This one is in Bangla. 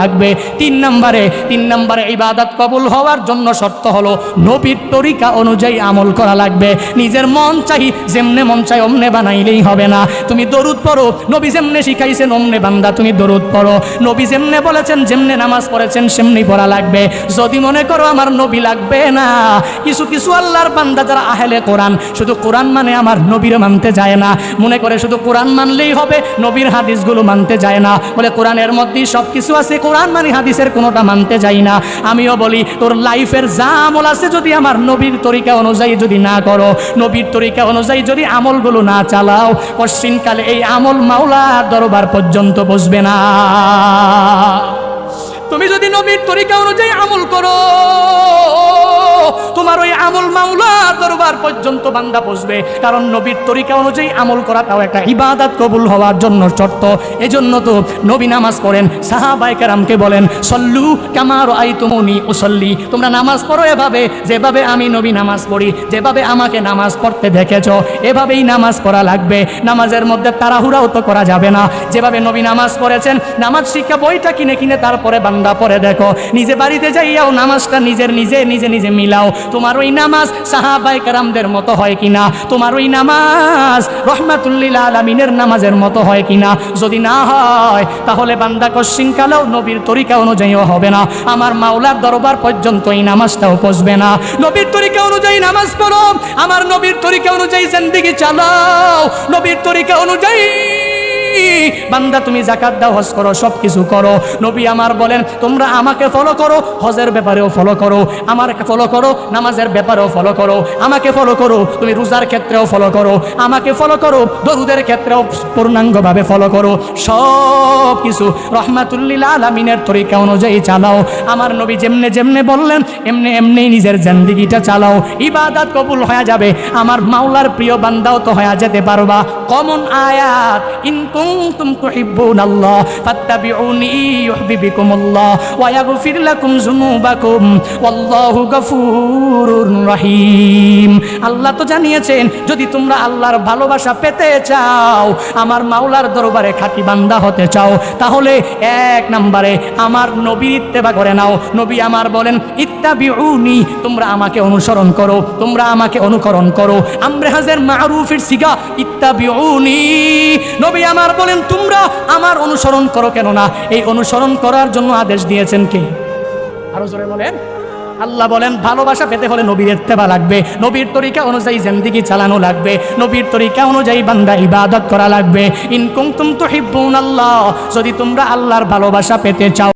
লাগবে। তিন নম্বরে ইবাদত কবুল হওয়ার জন্য শর্ত হলো নবীর তরিকা অনুযায়ী আমল করা লাগবে। নিজের মন চাই যেমনে মন চাই অমনে বানাইলেই হবে না। তুমি দরুদ পড়ো, নবী যেমনে শিখাইছেন অমনে বান্দা তুমি দরুদ পড়ো। নবী যেমনে বলেছেন যেমনে নামাজ পড়েছেন সেমনি পড়া লাগবে। যদি মনে করো আমার নবী লাগবে না, কিছু আল্লাহর বান্দা যারা আহলে কোরআন, শুধু কোরআন মানে আমার নবীর মানতে যায় না, মনে করে শুধু কোরআন মানলেই হবে, নবীর হাদিসগুলো মানতে যায় না। বলে কোরআনের মধ্যেই সব কিছু আছে, কোরআন মানে হাদিসের কোনোটা মানতে যাই না। আমিও বলি তোর লাইফের যা আমল আছে যদি আমার নবীর তরিকা অনুযায়ী যদি না করো, নবীর তরিকা অনুযায়ী যদি আমলগুলো না চালাও, পশ্চিমকালে এই আমল মাওলার দরবার পর্যন্ত বসবে না। তুমি যদি নবীর তরিকা অনুযায়ী আমল করো, তোমার ওই আমল মাওলার দরবার পর্যন্ত বান্দা বসবে। কারণ নবীর তরিকা অনুযায়ী আমল করাটাও একটা ইবাদত কবুল হওয়ার জন্য শর্ত। এজন্য তো নবী নামাজ পড়েন, সাহাবায়ে কেরামকে বলেন সল্লু কামা রাআইতুমুনি উসাল্লি, তোমরা নামাজ পড়ো এভাবে যেভাবে আমি নবী নামাজ পড়ি, যেভাবে আমাকে নামাজ পড়তে দেখেছো এভাবেই নামাজ পড়া লাগবে। নামাজের মধ্যে তাড়াহুড়াও তো করা যাবে না। যেভাবে নবী নামাজ পড়েছেন, নামাজ শিক্ষা বইটা কিনে তারপরে বান্দা পড়ে দেখো, নিজে বাড়িতে যাইয়াও নামাজটা নিজে মিলাও। তোমার ওই নামাজ সাহাবায়ে কেরামদের মতো হয় কিনা, তোমার ওই নামাজ রহমাতুল্লিল আলামিনের নামাজের মতো হয় কিনা। যদি না হয় তাহলে বান্দা কশিনকালেও নবীর তরিকা অনুযায়ীও হবে না, আমার মাওলার দরবার পর্যন্ত এই নামাজটাও পৌঁছবে না। নবীর তরিকা অনুযায়ী নামাজ পড়ো, আমার নবীর তরিকা অনুযায়ী জিন্দেগি চালাও, নবীর তরিকা অনুযায়ী বান্দা তুমি যাকাত দাও, হজ করো, সব কিছু করো। নবী আমার বলেন তোমরা আমাকে ফলো করো, হজের ব্যাপারেও ফলো করো, আমাকে ফলো করো, নামাজের ব্যাপারেও ফলো করো, আমাকে ফলো করো, তুমি রোজার ক্ষেত্রেও ফলো করো, আমাকে ফলো করো, দরুদের ক্ষেত্রেও পূর্ণাঙ্গভাবে ফলো করো। সব কিছু রহমাতুল্লিল আলামিনের তরিকা অনুযায়ী চালাও। আমার নবী যেমনে বললেন এমনি নিজের জিন্দেগিটা চালাও, ইবাদত কবুল হয়ে যাবে। আমার মাওলার প্রিয় বান্দাও তো হয়ে যেতে পারবা। কমন আয়াত, ইন কুনতুম তুহিব্বুনাল্লাহ ফাত্তাবিউনি ইউহিব্বুকুমুল্লাহ ওয়া ইয়াগফির লাকুম যুনুবাকুম ওয়াল্লাহু গফুরুর রহিম। আল্লাহ তো জানিয়েছেন যদি তোমরা আল্লাহর ভালোবাসা পেতে চাও, আমার মাওলার দরবারে খাঁটি বান্দা হতে চাও, তাহলে এক নম্বরে আমার নবীর ইত্তেবা করে নাও। নবী আমার বলেন ইত্তাবিউনি, তোমরা আমাকে অনুসরণ করো, তোমরা আমাকে অনুকরণ করো। আমরে হাজের মারুফের সিগা ইত্তাবিউনি। নবী আমার বলেন তোমরা আমার অনুসরণ করো, কেন না এই অনুসরণ করার জন্য আদেশ দিয়েছেন কে? আরো জোরে বলেন। আল্লাহ বলেন ভালোবাসা পেতে হলে নবীর ইত্তেবা লাগবে, নবীর তরিকা অনুযায়ী জিন্দেগি চালানো লাগবে, নবীর তরিকা অনুযায়ী বান্দা ইবাদত করা লাগবে। ইন কুনতুম তুহিব্বুনাল্লাহ, যদি তোমরা আল্লাহর ভালোবাসা পেতে চাও।